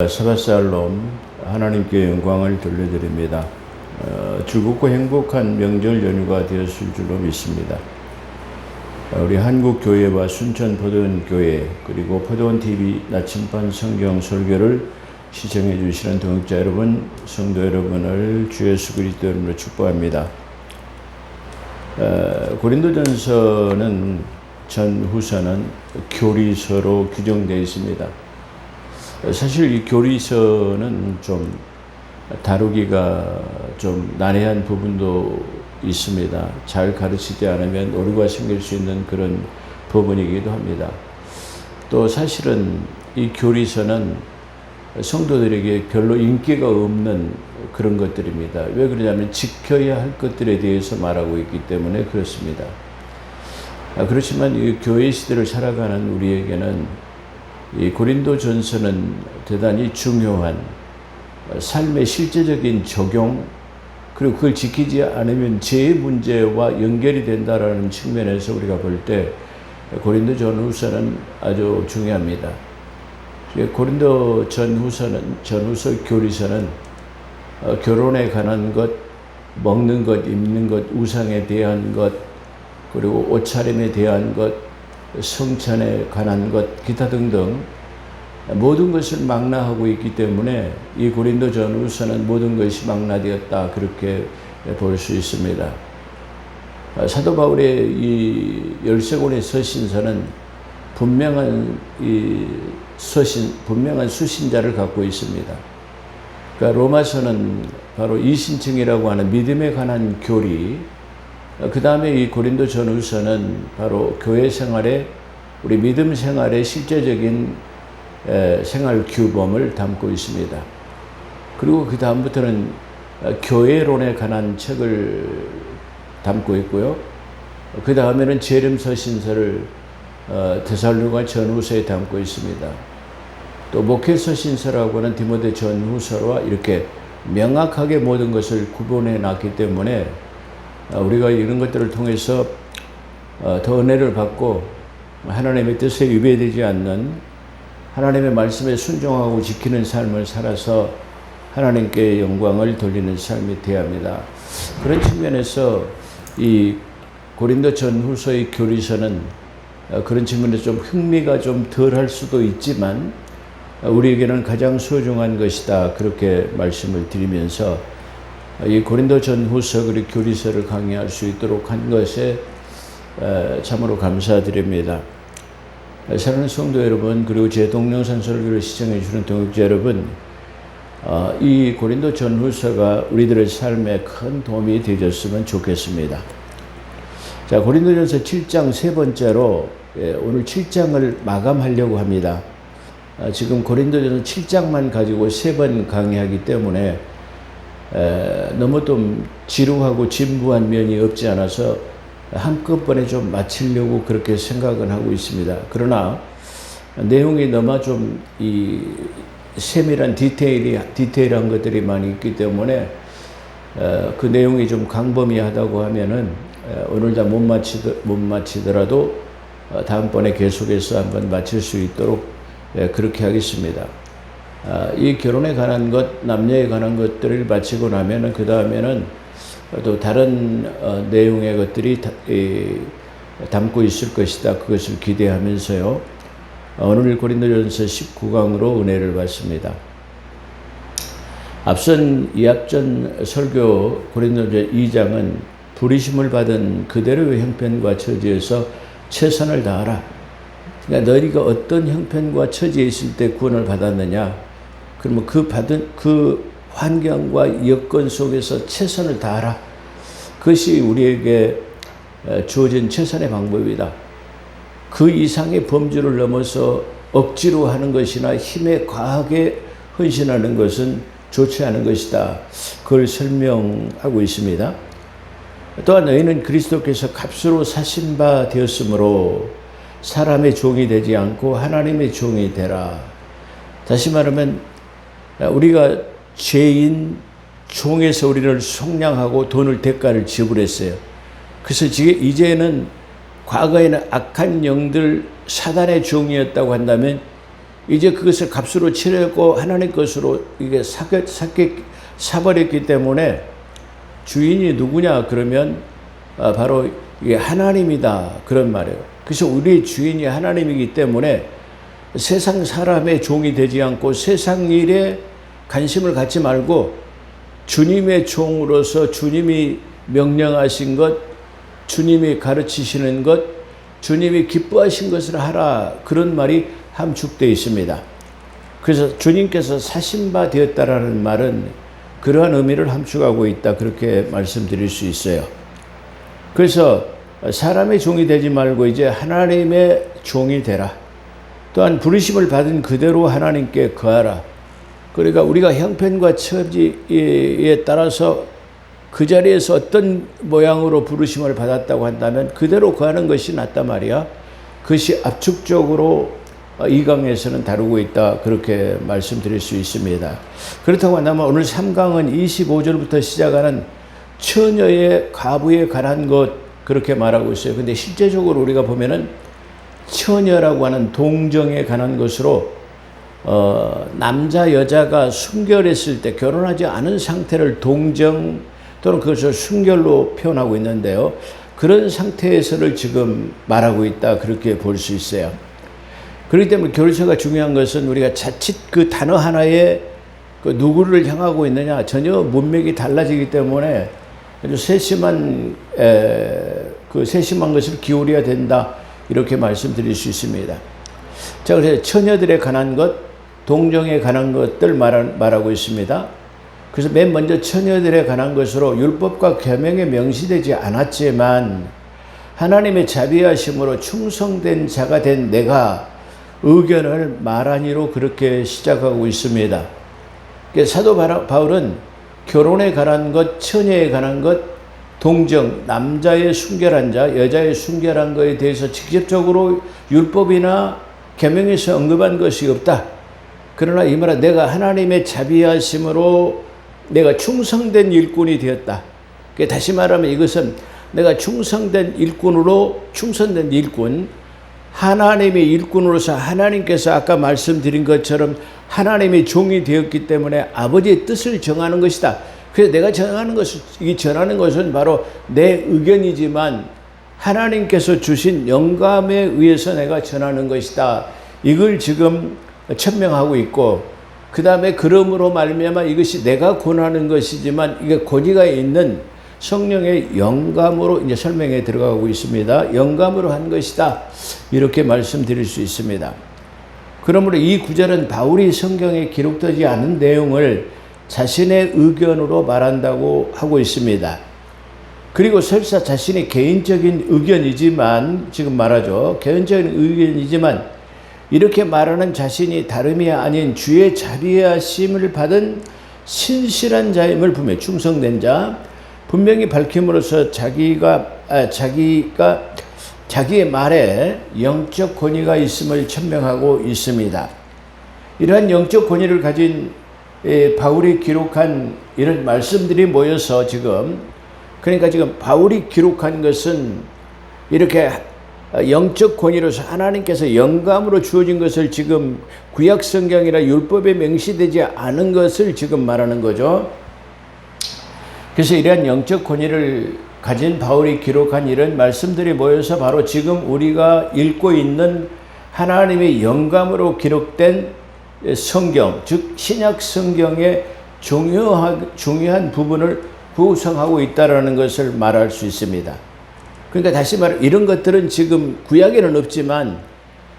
사바살롬 하나님께 영광을 돌려드립니다. 즐겁고 행복한 명절 연휴가 되었을 줄로 믿습니다. 우리 한국교회와 순천 포도원교회 그리고 포도원TV 나침반 성경 설교를 시청해 주시는 동역자 여러분, 성도 여러분을 주 예수 그리스도 이름으로 축복합니다. 고린도전서는 전후서는 교리서로 규정되어 있습니다. 사실 이 교리서는 좀 다루기가 좀 난해한 부분도 있습니다. 잘 가르치지 않으면 오류가 생길 수 있는 그런 부분이기도 합니다. 또 사실은 이 교리서는 성도들에게 별로 인기가 없는 그런 것들입니다. 왜 그러냐면 지켜야 할 것들에 대해서 말하고 있기 때문에 그렇습니다. 그렇지만 이 교회 시대를 살아가는 우리에게는 이 고린도전서는 대단히 중요한 삶의 실제적인 적용, 그리고 그걸 지키지 않으면 죄의 문제와 연결이 된다라는 측면에서 우리가 볼 때 고린도전후서는 아주 중요합니다. 고린도전후서 교리서는 결혼에 관한 것, 먹는 것, 입는 것, 우상에 대한 것, 그리고 옷차림에 대한 것, 성찬에 관한 것, 기타 등등 모든 것을 망라하고 있기 때문에 이 고린도전후서는 모든 것이 망라되었다, 그렇게 볼 수 있습니다. 사도 바울의 이 13권의 서신서는 분명한 수신자를 갖고 있습니다. 그러니까 로마서는 바로 이신층이라고 하는 믿음에 관한 교리, 그 다음에 이 고린도전후서는 바로 교회 생활에, 우리 믿음 생활의 실제적인 생활 규범을 담고 있습니다. 그리고 그 다음부터는 교회론에 관한 책을 담고 있고요. 그 다음에는 재림서신서를 데살로니가 전후서에 담고 있습니다. 또 목회서신서라고 하는 디모데 전후서와 이렇게 명확하게 모든 것을 구분해 놨기 때문에 우리가 이런 것들을 통해서 더 은혜를 받고 하나님의 뜻에 위배되지 않는 하나님의 말씀에 순종하고 지키는 삶을 살아서 하나님께 영광을 돌리는 삶이 되어야 합니다. 그런 측면에서 이 고린도전후서의 교리서는 그런 측면에서 좀 흥미가 좀 덜할 수도 있지만 우리에게는 가장 소중한 것이다, 그렇게 말씀을 드리면서 이 고린도전후서 그리고 교리서를 강의할 수 있도록 한 것에 참으로 감사드립니다. 사랑하는 성도 여러분, 그리고 제 동영상 설교를 시청해 주시는 동역자 여러분, 이 고린도전후서가 우리들의 삶에 큰 도움이 되었으면 좋겠습니다. 자, 고린도전서 7장 세 번째로 오늘 7장을 마감하려고 합니다. 지금 고린도전서 7장만 가지고 3번 강의하기 때문에 너무 좀 지루하고 진부한 면이 없지 않아서 한꺼번에 좀 마치려고 그렇게 생각은 하고 있습니다. 그러나 내용이 너무 좀 이 세밀한 디테일한 것들이 많이 있기 때문에 그 내용이 좀 광범위하다고 하면은 오늘 다 못 마치더라도 다음번에 계속해서 한번 마칠 수 있도록 그렇게 하겠습니다. 이 결혼에 관한 것, 남녀에 관한 것들을 마치고 나면은 그 다음에는 또 다른 내용의 것들이 담고 있을 것이다, 그것을 기대하면서요, 오늘 고린도전서 19강으로 은혜를 받습니다. 앞선 이합전 설교 고린도전서 2장은 부르심을 받은 그대로의 형편과 처지에서 최선을 다하라. 그러니까 너희가 어떤 형편과 처지에 있을 때 구원을 받았느냐, 그러면 그 환경과 여건 속에서 최선을 다하라. 그것이 우리에게 주어진 최선의 방법이다. 그 이상의 범주를 넘어서 억지로 하는 것이나 힘에 과하게 헌신하는 것은 좋지 않은 것이다. 그걸 설명하고 있습니다. 또한 너희는 그리스도께서 값으로 사신 바 되었으므로 사람의 종이 되지 않고 하나님의 종이 되라. 다시 말하면 우리가 죄인 종에서 우리를 속량하고 돈을 대가를 지불했어요. 그래서 이제는 과거에는 악한 영들, 사단의 종이었다고 한다면 이제 그것을 값으로 치르고 하나님 것으로 이게 사버렸기 때문에 주인이 누구냐 그러면 바로 이게 하나님이다 그런 말이에요. 그래서 우리의 주인이 하나님이기 때문에 세상 사람의 종이 되지 않고 세상 일에 관심을 갖지 말고 주님의 종으로서 주님이 명령하신 것, 주님이 가르치시는 것, 주님이 기뻐하신 것을 하라 그런 말이 함축되어 있습니다. 그래서 주님께서 사신 바 되었다라는 말은 그러한 의미를 함축하고 있다 그렇게 말씀드릴 수 있어요. 그래서 사람의 종이 되지 말고 이제 하나님의 종이 되라. 또한 부르심을 받은 그대로 하나님께 거하라. 그러니까 우리가 형편과 처지에 따라서 그 자리에서 어떤 모양으로 부르심을 받았다고 한다면 그대로 거하는 것이 낫단 말이야. 그것이 압축적으로 이 강에서는 다루고 있다 그렇게 말씀드릴 수 있습니다. 그렇다고 한다면 오늘 3강은 25절부터 시작하는 처녀의 과부에 관한 것 그렇게 말하고 있어요. 근데 실제적으로 우리가 보면은 처녀라고 하는 동정에 관한 것으로 남자 여자가 순결했을 때 결혼하지 않은 상태를 동정 또는 그것을 순결로 표현하고 있는데요. 그런 상태에서를 지금 말하고 있다 그렇게 볼 수 있어요. 그렇기 때문에 결세가 중요한 것은 우리가 자칫 그 단어 하나에 그 누구를 향하고 있느냐 전혀 문맥이 달라지기 때문에 아주 세심한 것을 기울여야 된다 이렇게 말씀드릴 수 있습니다. 자, 그래서 처녀들에 관한 것, 동정에 관한 것들 말하고 있습니다. 그래서 맨 먼저 처녀들에 관한 것으로 율법과 계명에 명시되지 않았지만 하나님의 자비하심으로 충성된 자가 된 내가 의견을 말하니로 그렇게 시작하고 있습니다. 사도 바울은 결혼에 관한 것, 처녀에 관한 것, 동정, 남자의 순결한 자, 여자의 순결한 것에 대해서 직접적으로 율법이나 계명에서 언급한 것이 없다. 그러나 이 말은 내가 하나님의 자비하심으로 내가 충성된 일꾼이 되었다. 다시 말하면 이것은 내가 충성된 일꾼, 하나님의 일꾼으로서 하나님께서 아까 말씀드린 것처럼 하나님의 종이 되었기 때문에 아버지의 뜻을 정하는 것이다. 그래서 내가 전하는 것은 바로 내 의견이지만 하나님께서 주신 영감에 의해서 내가 전하는 것이다. 이걸 지금 천명하고 있고 그 다음에 그러므로 말미암아 이것이 내가 권하는 것이지만 이게 권위가 있는 성령의 영감으로 이제 설명에 들어가고 있습니다. 영감으로 한 것이다. 이렇게 말씀드릴 수 있습니다. 그러므로 이 구절은 바울이 성경에 기록되지 않은 내용을 자신의 의견으로 말한다고 하고 있습니다. 그리고 설사 자신의 개인적인 의견이지만 지금 말하죠. 개인적인 의견이지만 이렇게 말하는 자신이 다름이 아닌 주의 자비하심을 받은 신실한 자임을 분명히 충성된 자 분명히 밝힘으로써 자기의 말에 영적 권위가 있음을 천명하고 있습니다. 이러한 영적 권위를 가진 바울이 기록한 이런 말씀들이 모여서 지금 바울이 기록한 것은 이렇게 영적 권위로서 하나님께서 영감으로 주어진 것을 지금 구약 성경이나 율법에 명시되지 않은 것을 지금 말하는 거죠. 그래서 이러한 영적 권위를 가진 바울이 기록한 이런 말씀들이 모여서 바로 지금 우리가 읽고 있는 하나님의 영감으로 기록된 성경, 즉 신약 성경의 중요한 부분을 구성하고 있다는 것을 말할 수 있습니다. 그러니까 다시 말해 이런 것들은 지금 구약에는 없지만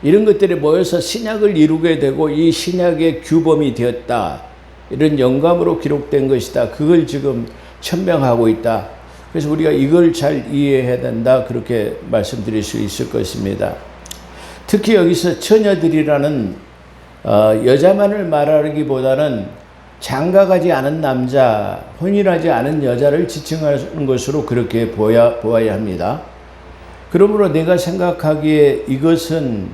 이런 것들이 모여서 신약을 이루게 되고 이 신약의 규범이 되었다. 이런 영감으로 기록된 것이다. 그걸 지금 천명하고 있다. 그래서 우리가 이걸 잘 이해해야 된다. 그렇게 말씀드릴 수 있을 것입니다. 특히 여기서 처녀들이라는 여자만을 말하기보다는 장가가지 않은 남자, 혼인하지 않은 여자를 지칭하는 것으로 그렇게 보아야 합니다. 그러므로 내가 생각하기에 이것은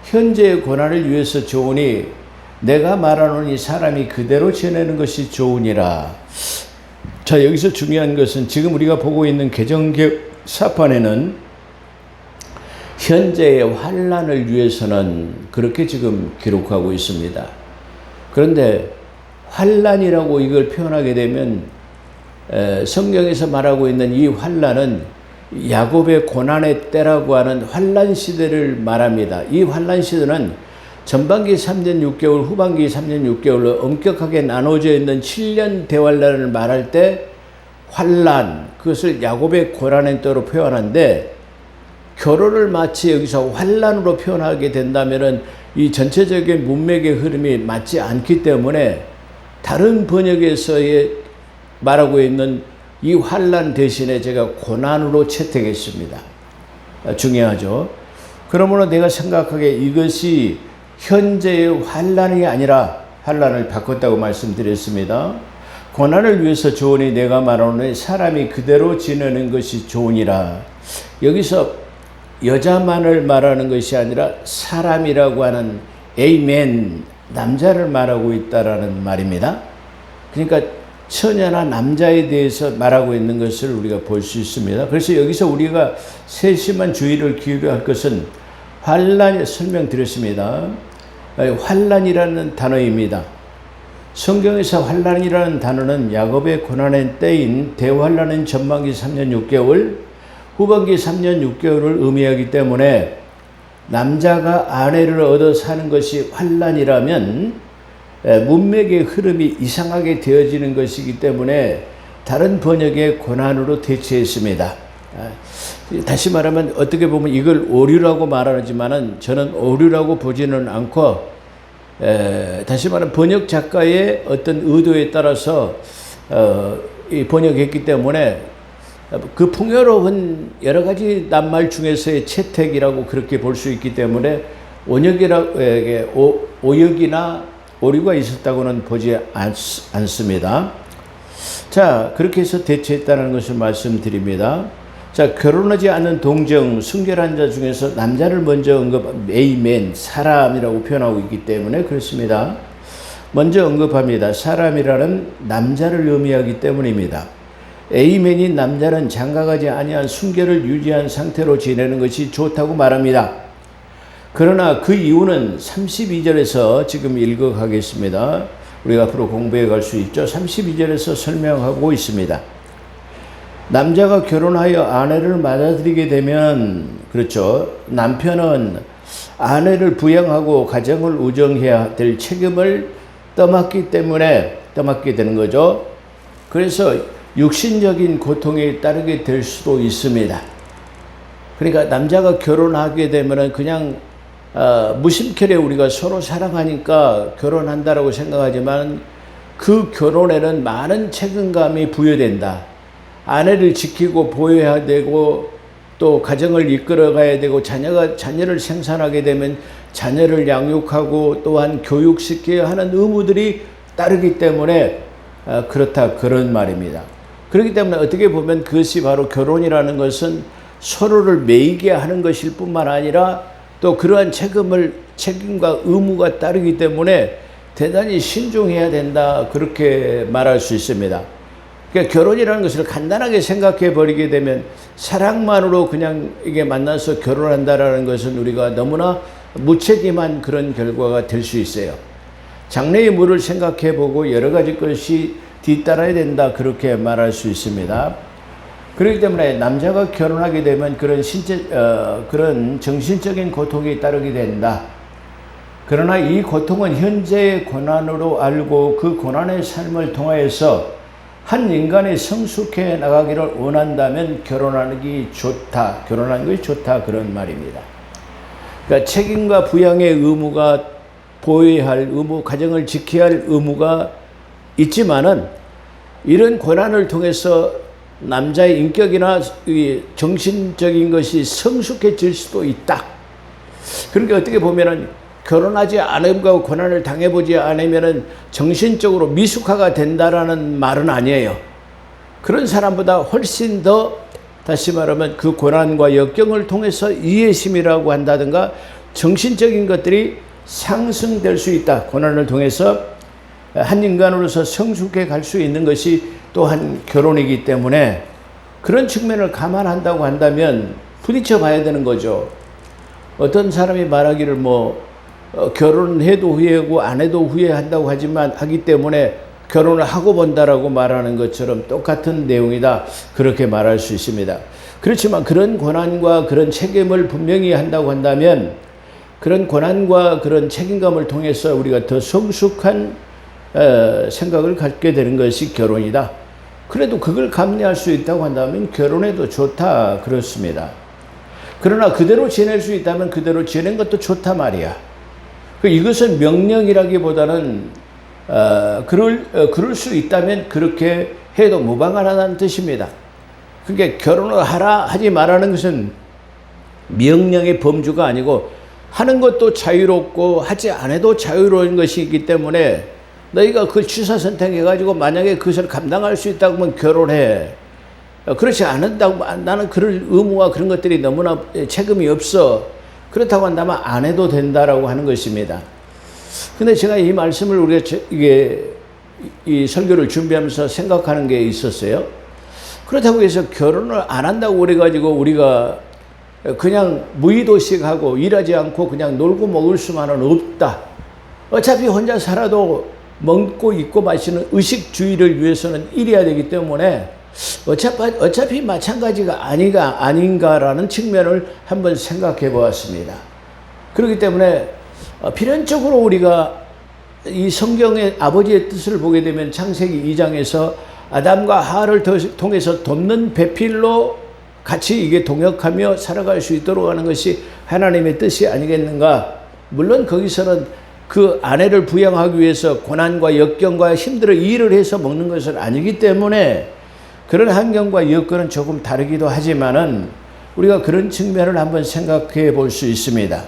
현재의 고난을 위해서 좋으니 내가 말하는 이 사람이 그대로 지내는 것이 좋으니라. 자, 여기서 중요한 것은 지금 우리가 보고 있는 개정기사판에는 현재의 환난을 위해서는 그렇게 지금 기록하고 있습니다. 그런데 환난이라고 이걸 표현하게 되면 성경에서 말하고 있는 이 환난은 야곱의 고난의 때라고 하는 환난 시대를 말합니다. 이 환난 시대는 전반기 3년 6개월, 후반기 3년 6개월로 엄격하게 나눠져 있는 7년 대환란을 말할 때 환난, 그것을 야곱의 고난의 때로 표현하는데, 결혼을 마치 여기서 환난으로 표현하게 된다면은 이 전체적인 문맥의 흐름이 맞지 않기 때문에 다른 번역에서의 말하고 있는 이 환난 대신에 제가 고난으로 채택했습니다. 중요하죠. 그러므로 내가 생각하기에 이것이 현재의 환난이 아니라 환난을 바꿨다고 말씀드렸습니다. 고난을 위해서 좋으니 내가 말하노니 사람이 그대로 지내는 것이 좋으니라. 여기서 여자만을 말하는 것이 아니라 사람이라고 하는 에이멘, 남자를 말하고 있다라는 말입니다. 그러니까 처녀나 남자에 대해서 말하고 있는 것을 우리가 볼 수 있습니다. 그래서 여기서 우리가 세심한 주의를 기울여야 할 것은 환난을 설명드렸습니다. 환난이라는 단어입니다. 성경에서 환난이라는 단어는 야곱의 고난의 때인 대환난은 전반기 3년 6개월, 후반기 3년 6개월을 의미하기 때문에 남자가 아내를 얻어 사는 것이 환난이라면 문맥의 흐름이 이상하게 되어지는 것이기 때문에 다른 번역의 고난으로 대체했습니다. 다시 말하면 어떻게 보면 이걸 오류라고 말하지만은 저는 오류라고 보지는 않고 다시 말하면 번역 작가의 어떤 의도에 따라서 번역했기 때문에 그 풍요로운 여러 가지 낱말 중에서의 채택이라고 그렇게 볼 수 있기 때문에 오역이나 오류가 있었다고는 보지 않습니다. 자, 그렇게 해서 대체했다는 것을 말씀드립니다. 자, 결혼하지 않은 동정, 순결한 자 중에서 남자를 먼저 에이멘, 사람이라고 표현하고 있기 때문에 그렇습니다. 먼저 언급합니다. 사람이라는 남자를 의미하기 때문입니다. 에이멘인 남자는 장가가지 아니한 순결을 유지한 상태로 지내는 것이 좋다고 말합니다. 그러나 그 이유는 32절에서 지금 읽어가겠습니다. 우리가 앞으로 공부해 갈 수 있죠. 32절에서 설명하고 있습니다. 남자가 결혼하여 아내를 맞아들이게 되면, 그렇죠, 남편은 아내를 부양하고 가정을 우정해야 될 책임을 떠맡게 되는 거죠. 그래서 육신적인 고통에 따르게 될 수도 있습니다. 그러니까 남자가 결혼하게 되면은 그냥 무심결에 우리가 서로 사랑하니까 결혼한다라고 생각하지만 그 결혼에는 많은 책임감이 부여된다. 아내를 지키고 보호해야 되고 또 가정을 이끌어가야 되고 자녀를 생산하게 되면 자녀를 양육하고 또한 교육시켜야 하는 의무들이 따르기 때문에 그렇다, 그런 말입니다. 그렇기 때문에 어떻게 보면 그것이 바로 결혼이라는 것은 서로를 매이게 하는 것일 뿐만 아니라 또 그러한 책임과 의무가 따르기 때문에 대단히 신중해야 된다, 그렇게 말할 수 있습니다. 그러니까 결혼이라는 것을 간단하게 생각해 버리게 되면 사랑만으로 그냥 이게 만나서 결혼한다라는 것은 우리가 너무나 무책임한 그런 결과가 될 수 있어요. 장래의 물을 생각해 보고 여러 가지 것이 뒤따라야 된다, 그렇게 말할 수 있습니다. 그렇기 때문에 남자가 결혼하게 되면 그런 정신적인 고통이 따르게 된다. 그러나 이 고통은 현재의 고난으로 알고 그 고난의 삶을 통하여서 한 인간이 성숙해 나가기를 원한다면 결혼하는 것이 좋다, 그런 말입니다. 그러니까 책임과 부양의 의무가, 보호해야 할 의무, 가정을 지켜야 할 의무가 있지만은 이런 고난을 통해서 남자의 인격이나 정신적인 것이 성숙해질 수도 있다. 그러니까 어떻게 보면은 결혼하지 않음과 고난을 당해보지 않으면은 정신적으로 미숙화가 된다라는 말은 아니에요. 그런 사람보다 훨씬 더, 다시 말하면 그 고난과 역경을 통해서 이해심이라고 한다든가 정신적인 것들이 상승될 수 있다. 고난을 통해서 한 인간으로서 성숙해 갈 수 있는 것이 또한 결혼이기 때문에 그런 측면을 감안한다고 한다면 부딪혀 봐야 되는 거죠. 어떤 사람이 말하기를 결혼해도 후회하고 안 해도 후회한다고 하기 때문에 결혼을 하고 본다라고 말하는 것처럼 똑같은 내용이다. 그렇게 말할 수 있습니다. 그렇지만 그런 권한과 그런 책임을 분명히 한다고 한다면 그런 권한과 그런 책임감을 통해서 우리가 더 성숙한 생각을 갖게 되는 것이 결혼이다. 그래도 그걸 감내할 수 있다고 한다면 결혼해도 좋다. 그렇습니다. 그러나 그대로 지낼 수 있다면 그대로 지내는 것도 좋다 말이야. 이것은 명령이라기보다는 그럴 수 있다면 그렇게 해도 무방하다는 뜻입니다. 그러니까 결혼을 하지 말라는 것은 명령의 범주가 아니고 하는 것도 자유롭고 하지 않아도 자유로운 것이기 때문에 너희가 그 취사 선택해가지고 만약에 그것을 감당할 수 있다고 하면 결혼해. 그렇지 않은다고 나는 그럴 의무와 그런 것들이 너무나 책임이 없어. 그렇다고 한다면 안 해도 된다라고 하는 것입니다. 근데 제가 이 말씀을 우리가 이 설교를 준비하면서 생각하는 게 있었어요. 그렇다고 해서 결혼을 안 한다고 그래가지고 우리가 그냥 무의도식하고 일하지 않고 그냥 놀고 먹을 수만은 없다. 어차피 혼자 살아도 먹고 입고 마시는 의식주의를 위해서는 일해야 되기 때문에 어차피 마찬가지가 아닌가라는 측면을 한번 생각해 보았습니다. 그렇기 때문에 필연적으로 우리가 이 성경의 아버지의 뜻을 보게 되면 창세기 2장에서 아담과 하와를 통해서 돕는 배필로 같이 이게 동역하며 살아갈 수 있도록 하는 것이 하나님의 뜻이 아니겠는가. 물론 거기서는 그 아내를 부양하기 위해서 고난과 역경과 힘들어 일을 해서 먹는 것은 아니기 때문에 그런 환경과 여건은 조금 다르기도 하지만은 우리가 그런 측면을 한번 생각해 볼 수 있습니다.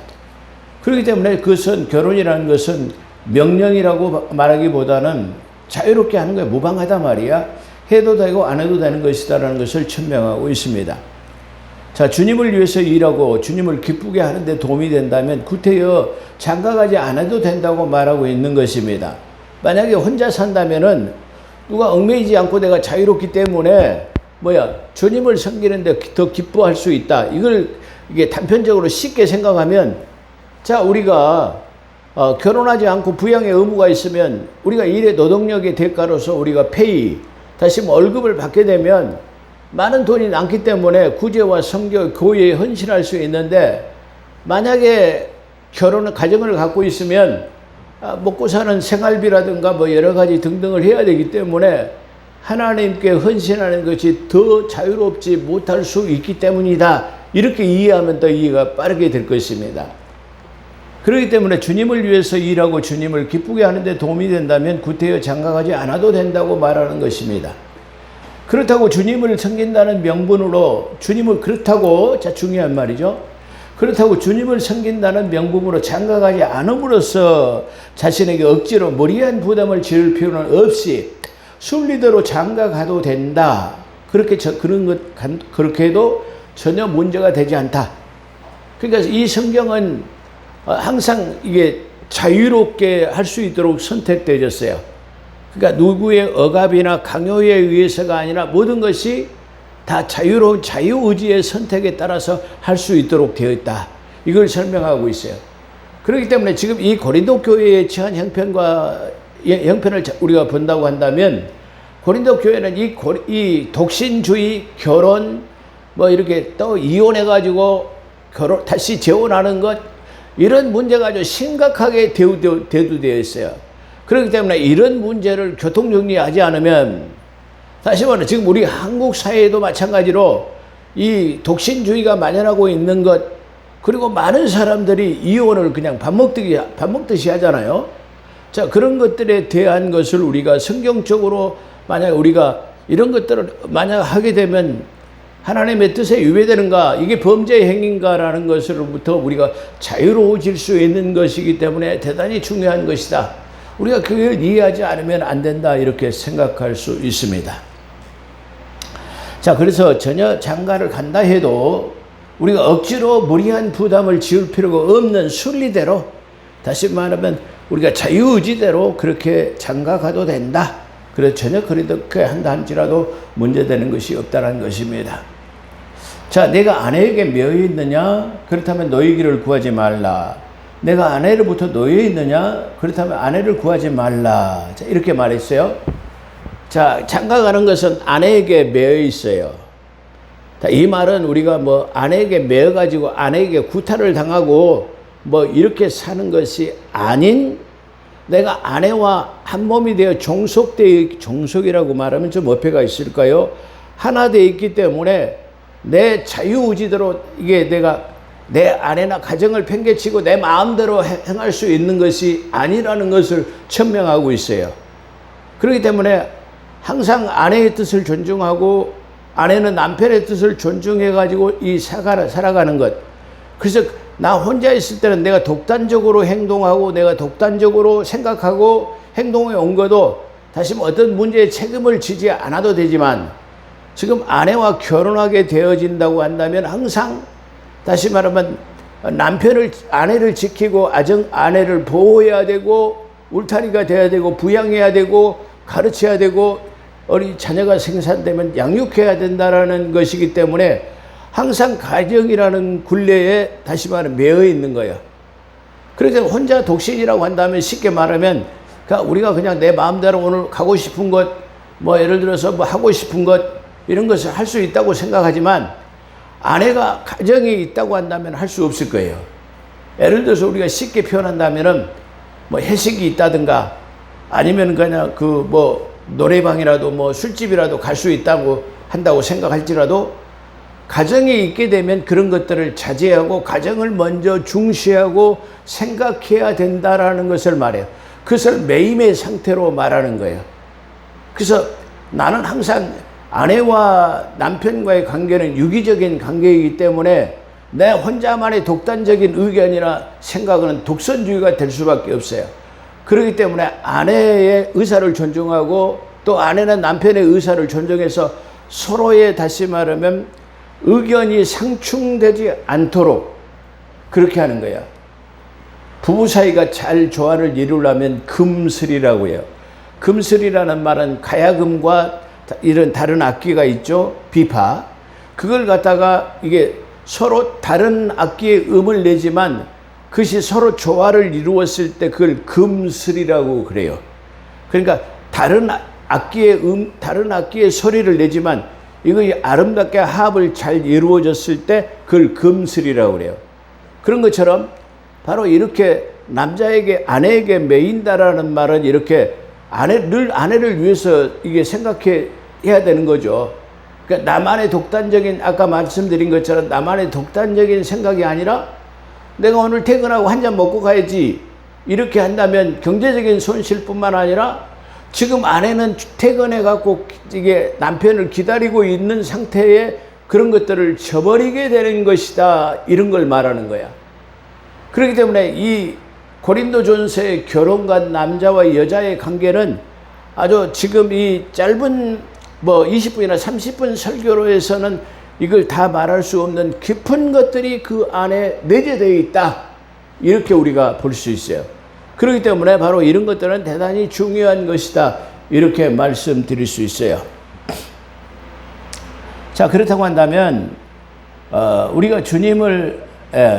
그렇기 때문에 그것은 결혼이라는 것은 명령이라고 말하기보다는 자유롭게 하는 거에 무방하다 말이야. 해도 되고 안 해도 되는 것이다라는 것을 천명하고 있습니다. 자, 주님을 위해서 일하고 주님을 기쁘게 하는데 도움이 된다면 구태여 장가가지 않아도 된다고 말하고 있는 것입니다. 만약에 혼자 산다면은 누가 얽매이지 않고 내가 자유롭기 때문에 주님을 섬기는데 더 기뻐할 수 있다. 이게 단편적으로 쉽게 생각하면 자, 우리가 결혼하지 않고 부양의 의무가 있으면 우리가 일의 노동력의 대가로서 우리가 다시 월급을 받게 되면 많은 돈이 남기 때문에 구제와 성교, 교회에 헌신할 수 있는데 만약에 가정을 갖고 있으면 먹고 사는 생활비라든가 여러 가지 등등을 해야 되기 때문에 하나님께 헌신하는 것이 더 자유롭지 못할 수 있기 때문이다. 이렇게 이해하면 더 이해가 빠르게 될 것입니다. 그렇기 때문에 주님을 위해서 일하고 주님을 기쁘게 하는데 도움이 된다면 구태여 장가가지 않아도 된다고 말하는 것입니다. 그렇다고 주님을 섬긴다는 명분으로 중요한 말이죠. 그렇다고 주님을 섬긴다는 명분으로 장가가지 않음으로써 자신에게 억지로 무리한 부담을 지을 필요는 없이 순리대로 장가가도 된다. 그렇게 해도 전혀 문제가 되지 않다. 그러니까 이 성경은 항상 이게 자유롭게 할 수 있도록 선택되어졌어요. 그러니까 누구의 억압이나 강요에 의해서가 아니라 모든 것이 다 자유로운 자유의지의 선택에 따라서 할 수 있도록 되어 있다. 이걸 설명하고 있어요. 그렇기 때문에 지금 이 고린도 교회에 처한 형편을 우리가 본다고 한다면 고린도 교회는 이 독신주의, 결혼, 이렇게 또 이혼해가지고 다시 재혼하는 것, 이런 문제가 아주 심각하게 대두되어 있어요. 그렇기 때문에 이런 문제를 교통정리하지 않으면 다시 말해 지금 우리 한국 사회에도 마찬가지로 이 독신주의가 만연하고 있는 것, 그리고 많은 사람들이 이혼을 그냥 밥 먹듯이 하잖아요. 자, 그런 것들에 대한 것을 우리가 성경적으로 만약 우리가 이런 것들을 만약 하게 되면 하나님의 뜻에 위배되는가, 이게 범죄 행위인가라는 것으로부터 우리가 자유로워질 수 있는 것이기 때문에 대단히 중요한 것이다. 우리가 그걸 이해하지 않으면 안 된다, 이렇게 생각할 수 있습니다. 자, 그래서 전혀 장가를 간다 해도 우리가 억지로 무리한 부담을 지을 필요가 없는 순리대로, 다시 말하면 우리가 자유의지대로 그렇게 장가 가도 된다. 그래서 전혀 그렇게 한다 할지라도 문제되는 것이 없다는 것입니다. 자, 내가 아내에게 매여 있느냐? 그렇다면 너희 길을 구하지 말라. 내가 아내로부터 놓여 있느냐? 그렇다면 아내를 구하지 말라. 자, 이렇게 말했어요. 자, 장가가는 것은 아내에게 매여 있어요. 이 말은 우리가 뭐 아내에게 매여가지고 아내에게 구타를 당하고 뭐 이렇게 사는 것이 아닌, 내가 아내와 한 몸이 되어 종속이라고 말하면 좀 어폐가 있을까요? 하나 되어 있기 때문에 내 자유의지대로 이게 내가 내 아내나 가정을 팽개치고 내 마음대로 행할 수 있는 것이 아니라는 것을 천명하고 있어요. 그렇기 때문에 항상 아내의 뜻을 존중하고 아내는 남편의 뜻을 존중해가지고 살아가는 것. 그래서 나 혼자 있을 때는 내가 독단적으로 행동하고 내가 독단적으로 생각하고 행동해 온 것도 다시 어떤 문제에 책임을 지지 않아도 되지만, 지금 아내와 결혼하게 되어진다고 한다면 항상 다시 말하면 아내를 지키고 아내를 보호해야 되고 울타리가 돼야 되고 부양해야 되고 가르쳐야 되고 어린 자녀가 생산되면 양육해야 된다라는 것이기 때문에 항상 가정이라는 굴레에 다시 말하면 매여 있는 거예요. 그래서 혼자 독신이라고 한다면 쉽게 말하면 우리가 그냥 내 마음대로 오늘 가고 싶은 것, 뭐 예를 들어서 뭐 하고 싶은 것 이런 것을 할 수 있다고 생각하지만 아내가 가정이 있다고 한다면 할 수 없을 거예요. 예를 들어서 우리가 쉽게 표현한다면은 뭐 회식이 있다든가 아니면 그냥 뭐 노래방이라도 뭐 술집이라도 갈 수 있다고 한다고 생각할지라도 가정이 있게 되면 그런 것들을 자제하고 가정을 먼저 중시하고 생각해야 된다라는 것을 말해요. 그것을 매임의 상태로 말하는 거예요. 그래서 나는 항상 아내와 남편과의 관계는 유기적인 관계이기 때문에 내 혼자만의 독단적인 의견이나 생각은 독선주의가 될 수밖에 없어요. 그렇기 때문에 아내의 의사를 존중하고 또 아내는 남편의 의사를 존중해서 서로의 다시 말하면 의견이 상충되지 않도록 그렇게 하는 거야. 부부 사이가 잘 조화를 이루려면 금슬이라고 해요. 금슬이라는 말은 가야금과 이런 다른 악기가 있죠. 비파. 그걸 갖다가 이게 서로 다른 악기의 음을 내지만 그것이 서로 조화를 이루었을 때 그걸 금슬이라고 그래요. 그러니까 다른 악기의 소리를 내지만 이거 아름답게 합을 잘 이루어졌을 때 그걸 금슬이라고 그래요. 그런 것처럼 바로 이렇게 남자에게 아내에게 매인다라는 말은 이렇게 늘 아내를 위해서 이게 생각해야 되는 거죠. 그러니까 나만의 독단적인, 아까 말씀드린 것처럼 나만의 독단적인 생각이 아니라 내가 오늘 퇴근하고 한 잔 먹고 가야지 이렇게 한다면 경제적인 손실뿐만 아니라 지금 아내는 퇴근해갖고 이게 남편을 기다리고 있는 상태에 그런 것들을 저버리게 되는 것이다, 이런 걸 말하는 거야. 그렇기 때문에 이 고린도전서의 결혼관 남자와 여자의 관계는 아주 지금 이 짧은 뭐 20분이나 30분 설교로 해서는 이걸 다 말할 수 없는 깊은 것들이 그 안에 내재되어 있다, 이렇게 우리가 볼 수 있어요. 그렇기 때문에 바로 이런 것들은 대단히 중요한 것이다, 이렇게 말씀드릴 수 있어요. 자, 그렇다고 한다면 우리가 주님을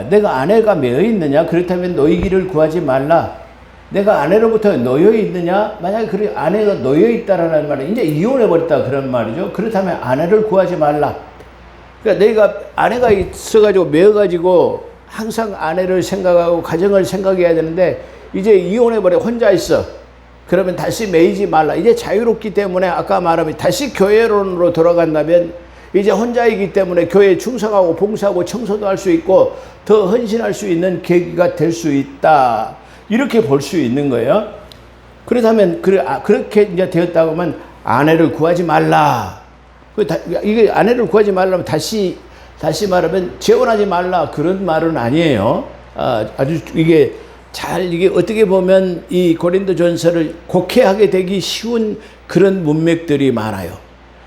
내가 아내가 매여 있느냐? 그렇다면 너희 길을 구하지 말라. 내가 아내로부터 놓여 있느냐? 만약에 그래 아내가 놓여 있다라는 말은 이제 이혼해 버렸다 그런 말이죠. 그렇다면 아내를 구하지 말라. 그러니까 내가 아내가 있어가지고 매여가지고 항상 아내를 생각하고 가정을 생각해야 되는데 이제 이혼해 버려 혼자 있어. 그러면 다시 매이지 말라. 이제 자유롭기 때문에 아까 말하면 다시 교회론으로 돌아간다면 이제 혼자이기 때문에 교회에 충성하고 봉사하고 청소도 할 수 있고 더 헌신할 수 있는 계기가 될 수 있다, 이렇게 볼 수 있는 거예요. 그렇다면 그렇게 이제 되었다고 하면 아내를 구하지 말라. 이게 아내를 구하지 말라면 다시 말하면 재혼하지 말라, 그런 말은 아니에요. 아주 이게 어떻게 보면 이 고린도전서를 곡해하게 되기 쉬운 그런 문맥들이 많아요.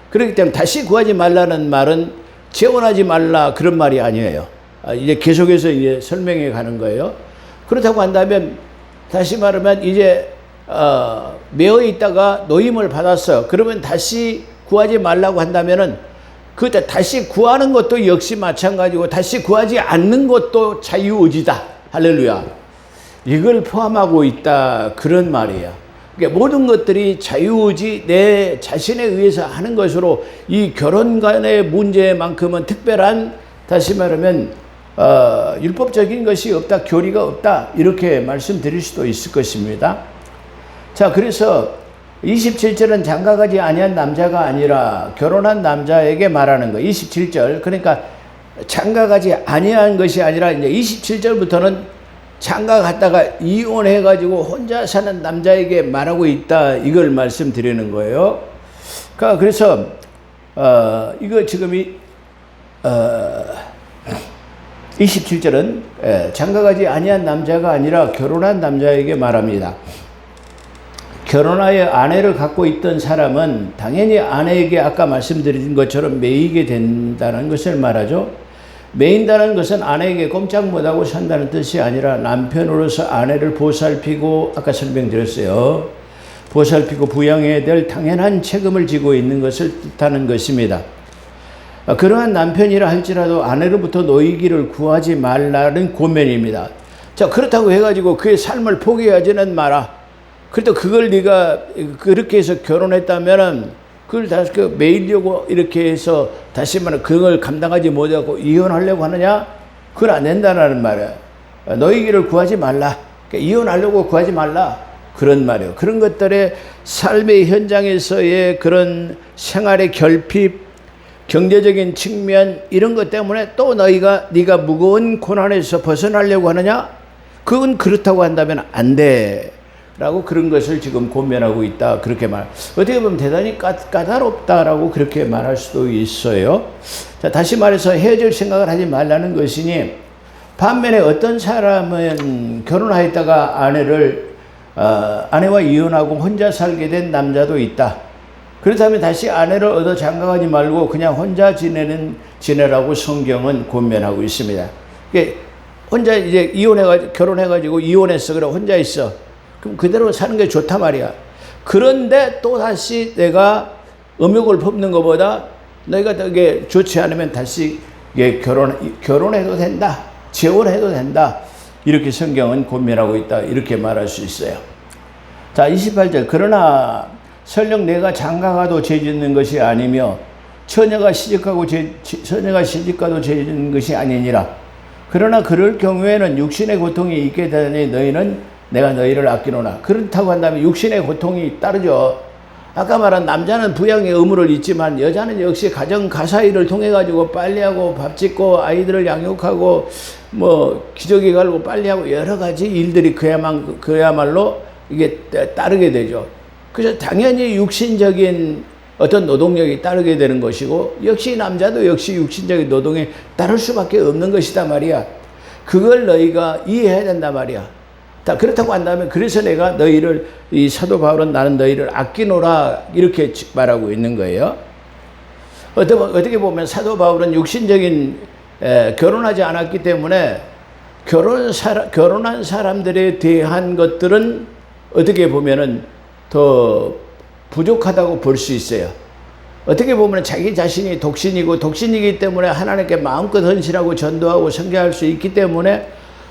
그렇기 때문에 다시 구하지 말라는 말은 재혼하지 말라 그런 말이 아니에요. 이제 계속해서 이제 설명해 가는 거예요. 그렇다고 한다면 다시 말하면 이제 매어 있다가 노임을 받았어. 그러면 다시 구하지 말라고 한다면은 그때 다시 구하는 것도 역시 마찬가지고 다시 구하지 않는 것도 자유의지다. 할렐루야. 이걸 포함하고 있다. 그런 말이에요. 그러니까 모든 것들이 자유의지 내 자신에 의해서 하는 것으로 이 결혼 간의 문제만큼은 특별한 다시 말하면 율법적인 것이 없다. 교리가 없다. 이렇게 말씀드릴 수도 있을 것입니다. 자, 그래서 27절은 장가가지 아니한 남자가 아니라 결혼한 남자에게 말하는 거. 27절. 그러니까 장가가지 아니한 것이 아니라 이제 27절부터는 장가 갔다가 이혼해가지고 혼자 사는 남자에게 말하고 있다. 이걸 말씀드리는 거예요. 그래서 이거 지금 27절은 장가가지 아니한 남자가 아니라 결혼한 남자에게 말합니다. 결혼하여 아내를 갖고 있던 사람은 당연히 아내에게 아까 말씀드린 것처럼 매이게 된다는 것을 말하죠. 매인다는 것은 아내에게 꼼짝 못하고 산다는 뜻이 아니라 남편으로서 아내를 보살피고 아까 설명드렸어요. 보살피고 부양해야 될 당연한 책임을 지고 있는 것을 뜻하는 것입니다. 그러한 남편이라 할지라도 아내로부터 노이기를 구하지 말라는 고면입니다. 자, 그렇다고 해가지고 그의 삶을 포기하지는 마라. 그래도 그걸 네가 그렇게 해서 결혼했다면은 그걸 다시 매이려고 이렇게 해서 다시 말하면 그걸 감당하지 못하고 이혼하려고 하느냐? 그건 안 된다는 말이야. 노이기를 구하지 말라. 그러니까 이혼하려고 구하지 말라. 그런 말이에요. 그런 것들의 삶의 현장에서의 그런 생활의 결핍, 경제적인 측면 이런 것 때문에 또 네가 무거운 고난에서 벗어나려고 하느냐? 그건 그렇다고 한다면 안 돼. 라고 그런 것을 지금 고면하고 있다. 그렇게 어떻게 보면 대단히 까다롭다라고 그렇게 말할 수도 있어요. 자, 다시 말해서 헤어질 생각을 하지 말라는 것이니 반면에 어떤 사람은 결혼하였다가 아내와 이혼하고 혼자 살게 된 남자도 있다. 그렇다면 다시 아내를 얻어 장가가지 말고 그냥 혼자 지내라고 성경은 권면하고 있습니다. 혼자 이제 결혼해가지고 이혼했어. 그래 혼자 있어. 그럼 그대로 사는 게 좋단 말이야. 그런데 또 다시 내가 음욕을 품는 것보다 너희가 되게 좋지 않으면 다시 결혼해도 된다. 재혼해도 된다. 이렇게 성경은 권면하고 있다. 이렇게 말할 수 있어요. 자, 28절. 그러나 설령 내가 장가가도 죄짓는 것이 아니며 처녀가 시집가도 죄짓는 것이 아니니라. 그러나 그럴 경우에는 육신의 고통이 있게 되니 너희는 내가 너희를 아끼노라. 그렇다고 한다면 육신의 고통이 따르죠. 아까 말한 남자는 부양의 의무를 있지만 여자는 역시 가정 가사일을 통해 가지고 빨래하고 밥 짓고 아이들을 양육하고 기저귀 갈고 빨래하고 여러 가지 일들이 그야말로 이게 따르게 되죠. 그래서 당연히 육신적인 어떤 노동력이 따르게 되는 것이고 역시 남자도 역시 육신적인 노동에 따를 수밖에 없는 것이다 말이야. 그걸 너희가 이해해야 된단 말이야. 그렇다고 한다면 그래서 내가 너희를 이 사도 바울은 나는 너희를 아끼노라 이렇게 말하고 있는 거예요. 어떻게 보면 사도 바울은 육신적인 결혼하지 않았기 때문에 결혼한 사람들에 대한 것들은 어떻게 보면은 더 부족하다고 볼 수 있어요. 어떻게 보면 자기 자신이 독신이기 때문에 하나님께 마음껏 헌신하고 전도하고 선교할 수 있기 때문에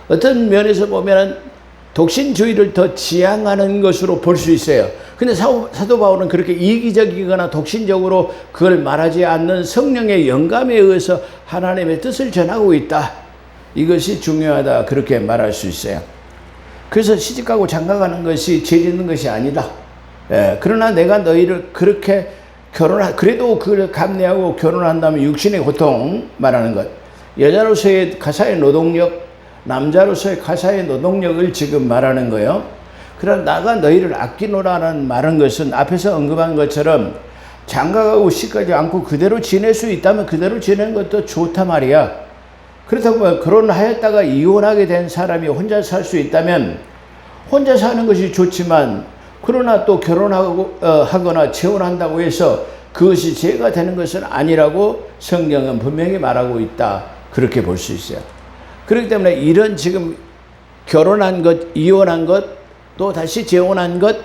어떤 면에서 보면은 독신주의를 더 지향하는 것으로 볼 수 있어요. 근데 사도 바울은 그렇게 이기적이거나 독신적으로 그걸 말하지 않는 성령의 영감에 의해서 하나님의 뜻을 전하고 있다. 이것이 중요하다. 그렇게 말할 수 있어요. 그래서 시집가고 장가가는 것이 죄 짓는 것이 아니다. 그러나 내가 너희를 그렇게 그래도 그걸 감내하고 결혼한다면 육신의 고통 말하는 것. 여자로서의 가사의 노동력, 남자로서의 가사의 노동력을 지금 말하는 거예요. 그러나 나가 너희를 아끼노라는 말한 것은 앞에서 언급한 것처럼 장가가고 시집가지 않고 그대로 지낼 수 있다면 그대로 지내는 것도 좋다 말이야. 그렇다고 결혼하였다가 이혼하게 된 사람이 혼자 살 수 있다면 혼자 사는 것이 좋지만 그러나 또 하거나 재혼한다고 해서 그것이 죄가 되는 것은 아니라고 성경은 분명히 말하고 있다. 그렇게 볼 수 있어요. 그렇기 때문에 이런 지금 결혼한 것, 이혼한 것, 또 다시 재혼한 것,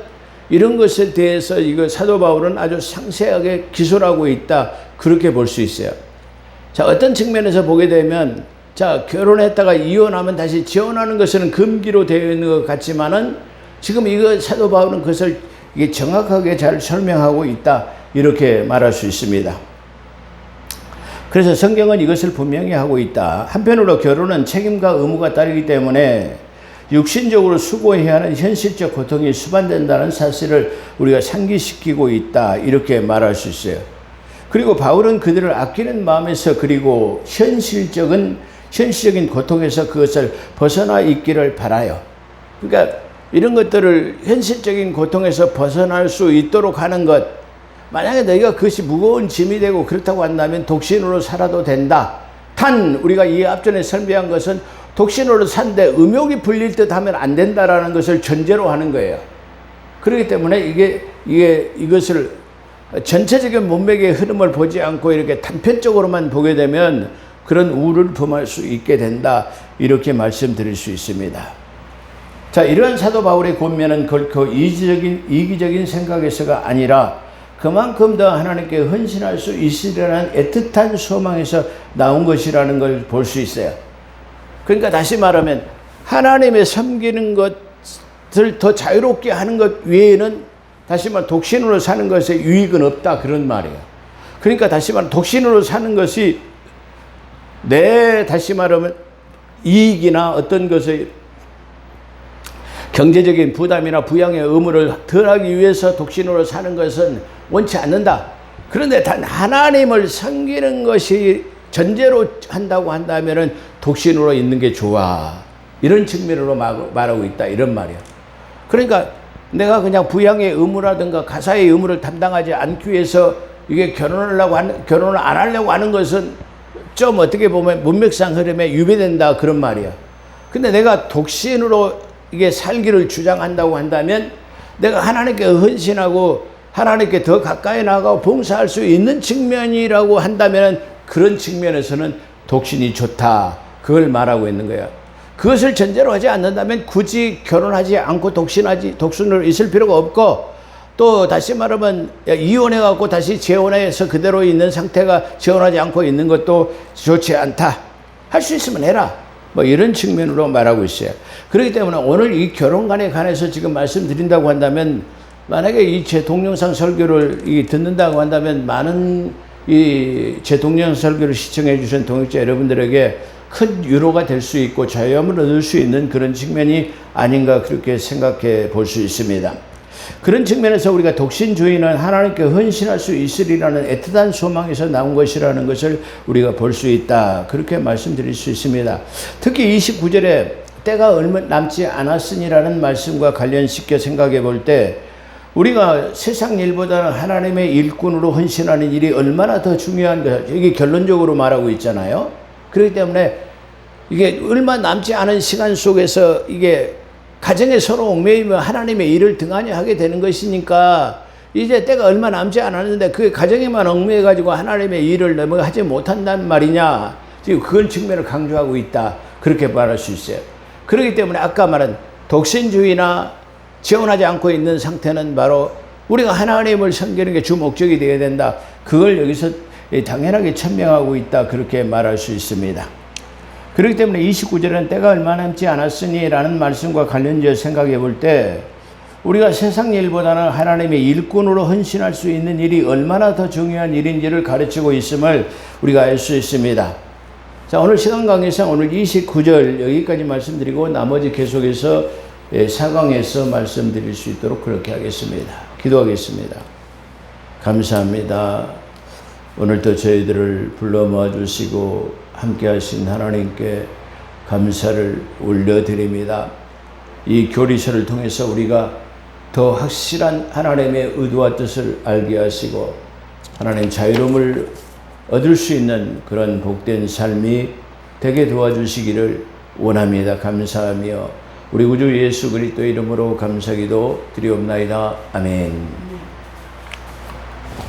이런 것에 대해서 이거 사도 바울은 아주 상세하게 기술하고 있다. 그렇게 볼 수 있어요. 자, 어떤 측면에서 보게 되면, 자, 결혼했다가 이혼하면 다시 재혼하는 것은 금기로 되어 있는 것 같지만은 지금 이거 사도 바울은 그것을 이게 정확하게 잘 설명하고 있다. 이렇게 말할 수 있습니다. 그래서 성경은 이것을 분명히 하고 있다. 한편으로 결혼은 책임과 의무가 따르기 때문에 육신적으로 수고해야 하는 현실적 고통이 수반된다는 사실을 우리가 상기시키고 있다. 이렇게 말할 수 있어요. 그리고 바울은 그들을 아끼는 마음에서 그리고 현실적인 고통에서 그것을 벗어나 있기를 바라요. 그러니까 이런 것들을 현실적인 고통에서 벗어날 수 있도록 하는 것, 만약에 너희가 그것이 무거운 짐이 되고 그렇다고 한다면 독신으로 살아도 된다. 단 우리가 이 앞전에 설명한 것은 독신으로 산데 음욕이 풀릴 듯 하면 안 된다라는 것을 전제로 하는 거예요. 그렇기 때문에 이것을 전체적인 문맥의 흐름을 보지 않고 이렇게 단편적으로만 보게 되면 그런 우울을 범할 수 있게 된다. 이렇게 말씀드릴 수 있습니다. 자, 이러한 사도 바울의 권면은 결코 이기적인 생각에서가 아니라 그만큼 더 하나님께 헌신할 수 있으리라는 애틋한 소망에서 나온 것이라는 걸 볼 수 있어요. 그러니까 다시 말하면 하나님의 섬기는 것을 더 자유롭게 하는 것 외에는 다시 말하면 독신으로 사는 것에 유익은 없다. 그런 말이에요. 그러니까 다시 말하면 독신으로 사는 것이 다시 말하면 이익이나 어떤 것의 경제적인 부담이나 부양의 의무를 덜하기 위해서 독신으로 사는 것은 원치 않는다. 그런데 단 하나님을 섬기는 것이 전제로 한다고 한다면 독신으로 있는 게 좋아. 이런 측면으로 말하고 있다. 이런 말이야. 그러니까 내가 그냥 부양의 의무라든가 가사의 의무를 담당하지 않기 위해서 이게 결혼을 안 하려고 하는 것은 좀 어떻게 보면 문맥상 흐름에 유배된다. 그런 말이야. 근데 내가 독신으로 이게 살기를 주장한다고 한다면 내가 하나님께 헌신하고 하나님께 더 가까이 나가고 봉사할 수 있는 측면이라고 한다면 그런 측면에서는 독신이 좋다. 그걸 말하고 있는 거야. 그것을 전제로 하지 않는다면 굳이 결혼하지 않고 독신으로 있을 필요가 없고, 또 다시 말하면 이혼해갖고 다시 재혼해서 그대로 있는 상태가 재혼하지 않고 있는 것도 좋지 않다. 할 수 있으면 해라. 뭐 이런 측면으로 말하고 있어요. 그렇기 때문에 오늘 이 결혼관에 관해서 지금 말씀드린다고 한다면, 만약에 제 동영상 설교를 듣는다고 한다면 많은 제 동영상 설교를 시청해 주신 동역자 여러분들에게 큰 위로가 될 수 있고 자유함을 얻을 수 있는 그런 측면이 아닌가 그렇게 생각해 볼 수 있습니다. 그런 측면에서 우리가 독신주의는 하나님께 헌신할 수 있으리라는 애틋한 소망에서 나온 것이라는 것을 우리가 볼 수 있다. 그렇게 말씀드릴 수 있습니다. 특히 29절에 때가 얼마 남지 않았으니라는 말씀과 관련시켜 생각해 볼 때 우리가 세상 일보다는 하나님의 일꾼으로 헌신하는 일이 얼마나 더 중요한가, 이게 결론적으로 말하고 있잖아요. 그렇기 때문에 이게 얼마 남지 않은 시간 속에서 이게 가정에 서로 얽매이며 하나님의 일을 등한히 하게 되는 것이니까 이제 때가 얼마 남지 않았는데 그게 가정에만 얽매여가지고 하나님의 일을 너무 하지 못한다는 말이냐. 지금 그런 측면을 강조하고 있다. 그렇게 말할 수 있어요. 그렇기 때문에 아까 말한 독신주의나 재혼하지 않고 있는 상태는 바로 우리가 하나님을 섬기는 게 주 목적이 되어야 된다. 그걸 여기서 당연하게 천명하고 있다. 그렇게 말할 수 있습니다. 그렇기 때문에 29절은 때가 얼마 남지 않았으니 라는 말씀과 관련지어 생각해 볼 때 우리가 세상 일보다는 하나님의 일꾼으로 헌신할 수 있는 일이 얼마나 더 중요한 일인지를 가르치고 있음을 우리가 알 수 있습니다. 자, 오늘 시간 강의상 오늘 29절 여기까지 말씀드리고 나머지 계속해서 4강에서 말씀드릴 수 있도록 그렇게 하겠습니다. 기도하겠습니다. 감사합니다. 오늘도 저희들을 불러 모아주시고 함께 하신 하나님께 감사를 올려드립니다. 이 교리서를 통해서 우리가 더 확실한 하나님의 의도와 뜻을 알게 하시고 하나님 자유로움을 얻을 수 있는 그런 복된 삶이 되게 도와주시기를 원합니다. 감사하며 우리 구주 예수 그리스도의 이름으로 감사기도 드리옵나이다. 아멘.